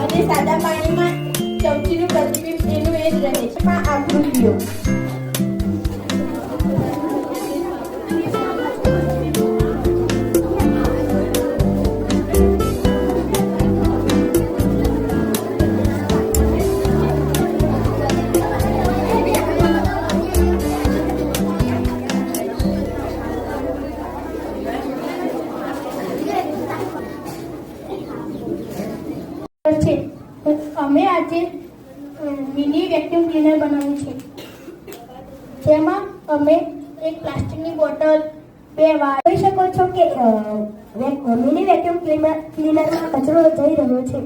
અને સાદા પાણીમાં ચમચીનું પ્રતિબિંબ એનું એ જ રહે છે. પણ આકૃતિઓ છે. અમે આજે મિની વેક્યુમ ક્લીનર બનાવ્યું છે. જેમાં અમે એક પ્લાસ્ટિકની બોટલ, બે વાળ જોઈ શકો છો કે મિની વેક્યુમ ક્લીનરમાં કચરો જઈ રહ્યો છે.